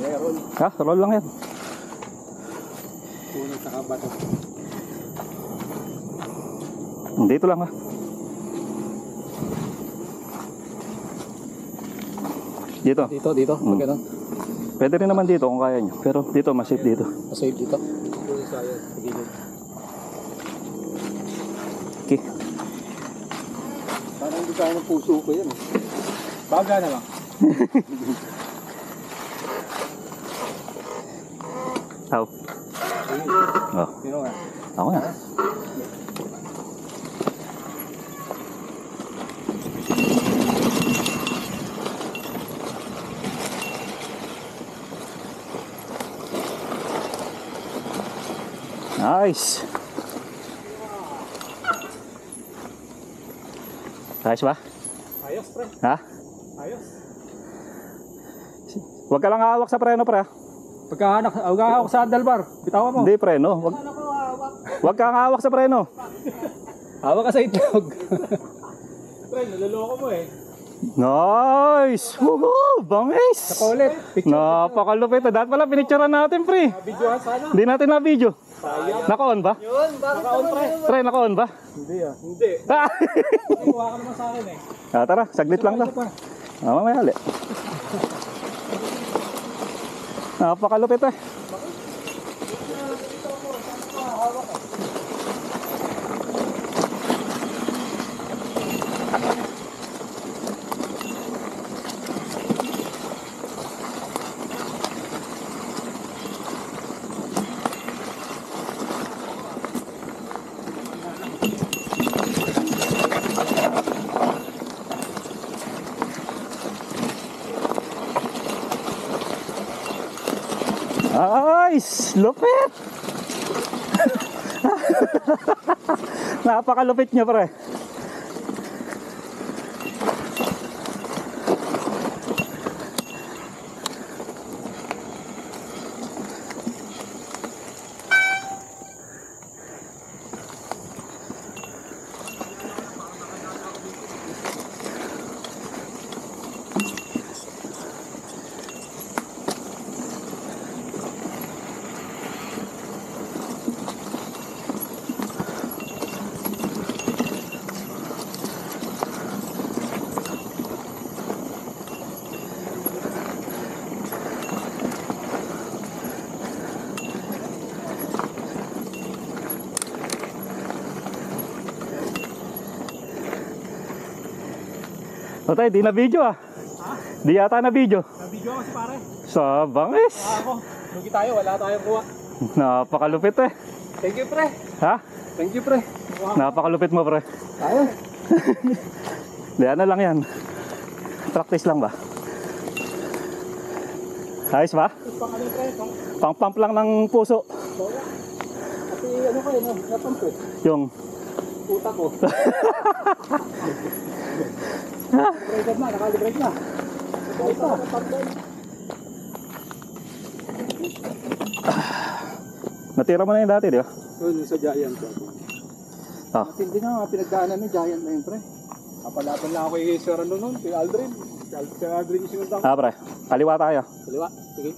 Meron. Ha? Roll lang yan. Puno sa kabato. Dito lang ha. Dito. Dito. Pag ganun. Pwede rin naman dito kung kaya nyo. Pero dito, mas safe dito. Safe dito. Dito sa gilid. Okay. Parang hindi kaya ng puso ko yan. Baga na lang. How? Oh. Sino nga? Ako na. Nice. Ayos ba? Ayos, pre. Ha? Ayos. Huwag ka lang hawak sa preno, pre. Pagkahanak ako sa handlebar, bitawan mo. Hindi, preno. Huwag kang hawak sa preno. Hawak ka sa itlog. Pre, naloloko mo eh. Nice! Woohoo! Bangis! Ulit. Napakalupit. Dahil pala pinicturean natin, pre. Videohan sana. Hindi natin na-video. Sayang. Naka-on ba? Yun, bakit Naka-on, pre. Pre, naka-on ba? Hindi ah. Hindi. Ah! Kuha ka naman sa akin eh. Tara, saglit lang to. Mamaya ulit. Napakalupit eh. Nice! Lupit! Napakalupit niya, pre. O tayo, di na video ah. Ha? Di yata na video. Nabidyo ako si pare. Sa bangis. Ako. Lugi tayo, wala tayong kuha. Napakalupit eh. Thank you, pre. Ha? Thank you, pre. Napakalupit mo, pre. Tayo. Di ano lang yan. Practice lang ba? Ayos ba? Pang ano, pre? Pang-pump lang ng puso. Soya. Kasi ano ko yun, napamp eh. Yung Utak ko. Break na, nakalibrate na. Ito pa. natira mo na yung dati, di ba? Yun, sa Giant. Ah. Hindi nga nga, pinagdaanan ni Giant na yun, pre. Kapalaban lang ako kay Sir ano nun, kay Aldrin. Si Aldrin yung sinundan ko. Ah, pre. Kaliwa tayo. Kaliwa, sige.